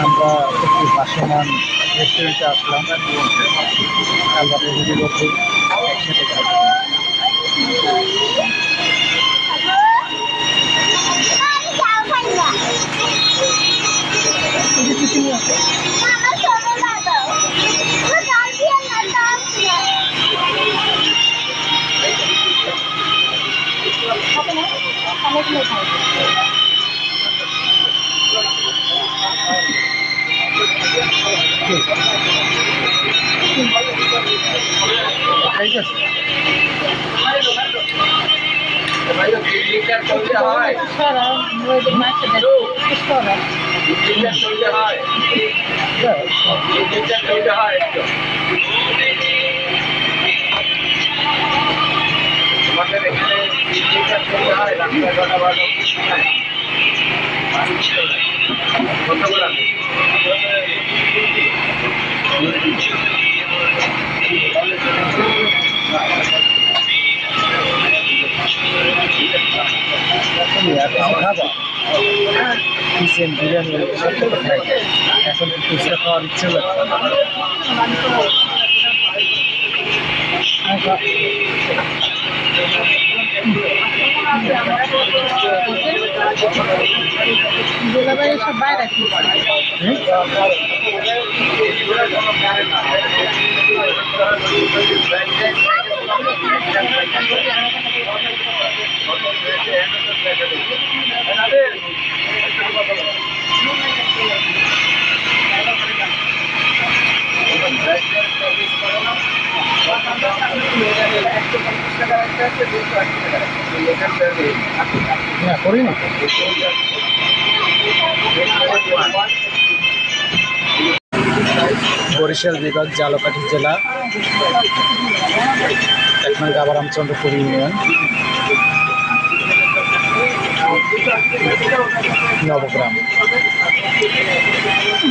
আমরা একটি ভাসমান রেস্টুরেন্টে আসলাম। আমরা ফ্যামিলি বলতে একসাথে খাচ্ছি। ঠিক আছে। খাবা চিকেন বিরিয়ানি খাই, এখন ফুচকা খাওয়ার ইচ্ছে লাগছে। সব বাইরে করি না। বরিশাল বিভাগ ঝালকাঠি জেলা ১ নং গাবারামচন্দ্রপুর ইউনিয়ন নবগ্রাম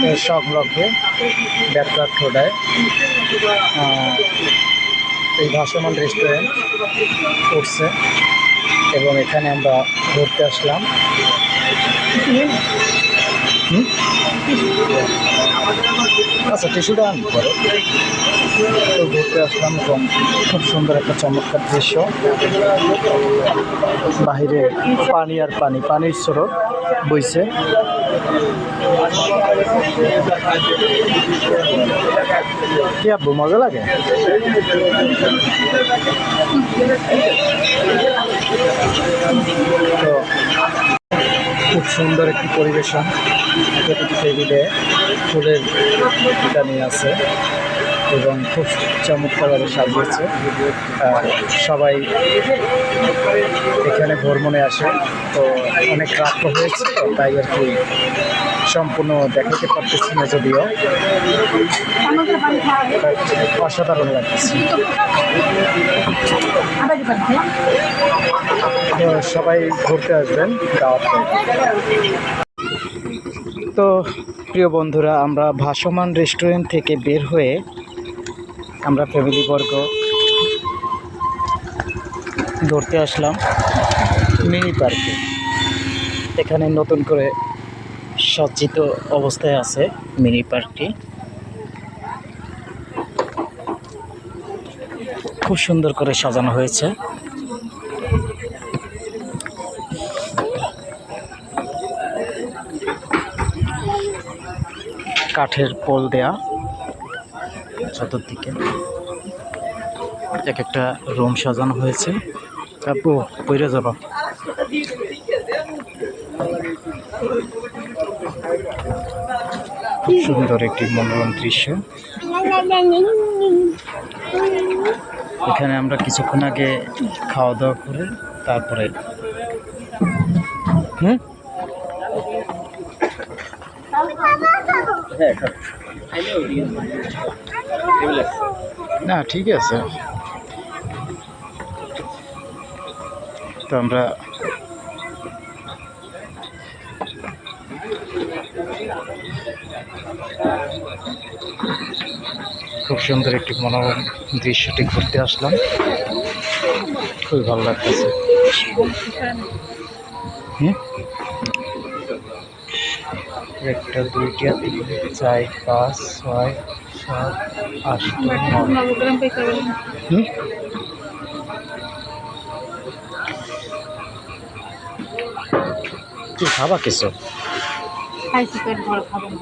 এর সংলগ্নে বেতঘাট ঠোডায় এই ভাসমান রেস্টুরেন্ট করছে এবং এখানে আমরা ঘুরতে আসলাম। আচ্ছা, টিস্যুটা আন পরে। তো ঘুরতে আসলাম এবং খুব সুন্দর একটা চমৎকার দৃশ্য। বাহিরে পানি আর পানি, পানির স্রোত বইছে। কি আব্বু মজা লাগে? তো খুব সুন্দর একটি পরিবেশন। প্রতিটি টেবিলে ফুলের এটা নিয়ে আছে এবং খুব চমৎকারভাবে সাজিয়েছে। সবাই এখানে ভ্রমণে আসে, তো অনেক রাত হয়েছে, তো তাই আর কি সম্পূর্ণ দেখাতে পারতেছি না, যদিও অসাধারণ লাগতেছে। তো সবাই ঘুরতে আসবেন দাওয়াত। তো প্রিয় বন্ধুরা, আমরা ভাসমান রেস্টুরেন্ট থেকে বের হয়ে আমরা ফ্যামিলিবর্গ ঘুরতে আসলাম মিনি পার্কে। এখানে নতুন করে সজ্জিত অবস্থায় আছে মিনি পার্কটি। খুব সুন্দর করে সাজানো হয়েছে। কাঠের পোল দেয়া চতুর্দিকে, এক একটা রুম সাজানো হয়েছে। আপু পইরা যাব। খুব সুন্দর একটি মনোরম দৃশ্য। এখানে আমরা কিছুক্ষণ আগে খাওয়া দাওয়া করে তারপরে না, ঠিক আছে। তো আমরা খুব সুন্দর একটি মনোরম দৃশ্যটি ঘুরতে আসলাম। খুবই ভালো লাগতেছে। একটা, দুইটা, তিন, 4, 5, 6, 7, 8, 9। হুম? কি খাবা কিছু? খাইছি পেট ভরা খাবো না।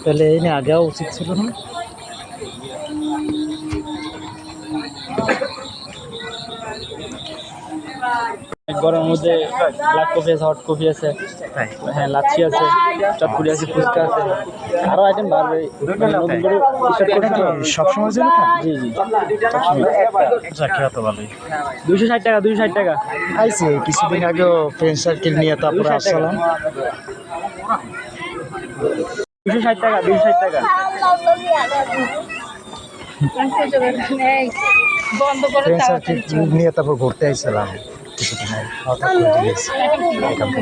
তাহলে এই নিয়ে আগেও উচিত ছিল না। গরমের মধ্যে ব্ল্যাক কফি আছে, হট কফি আছে, তাই হ্যাঁ লাচ্ছি আছে, চটপুরি আছে, ফুচকা আছে, আরও আইটেম বাড়বে। মানে নতুন করে স্টার্ট করছি তো। সবসময় জন্য খান? জি জি, চাকরি তো ভালোই। 260 টাকা, 260 টাকা। আইছি কিছুদিন আগেও ফ্রেন্ড সার্কেল নিয়ে, তারপরে 260 টাকা, আসলাম। 260 টাকা, 260 টাকা। এই, বন্ধ করে ফ্রেন্ড তাড়াতাড়ি সার্কেল চল। নিয়ে তারপর ঘুরতে আইছিলাম কিছুদিন আগে। হঠাৎ করে গেছি।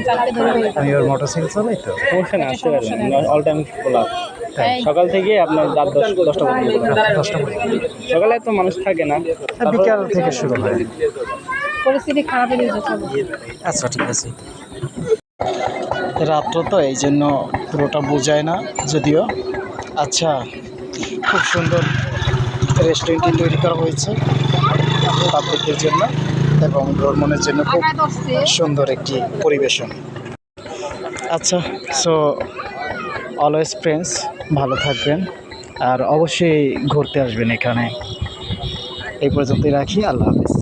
চারটে ধরে হয়ে আমি ওর মোটরসাইকেল চালাই তো। সমস্যা নেই, আসতে পারবেন, অল টাইম খোলা। তাই এই, সকাল থেকে আপনার রাত 10টা পর্যন্ত খোলা। রাত 10টা পর্যন্ত। সকালে তো মানুষ থাকে না, আর বিকাল থেকে শুরু হয়। পরিস্থিতি খারাপ হয়ে গেছে সব। আচ্ছা ঠিক আছে। রাত্র তো এই জন্য পুরোটা বোঝায় না যদিও। আচ্ছা, খুব সুন্দর রেস্টুরেন্টটি তৈরি করা হয়েছে পাবলিকের জন্য এবং ভ্রমণের জন্য খুব আগায় ধরছে। সুন্দর একটি পরিবেশন। আচ্ছা, সো অলওয়েজ ফ্রেন্ডস, ভালো থাকবেন আর অবশ্যই ঘুরতে আসবেন এখানে। এই পর্যন্তই রাখি, আল্লাহ হাফেজ।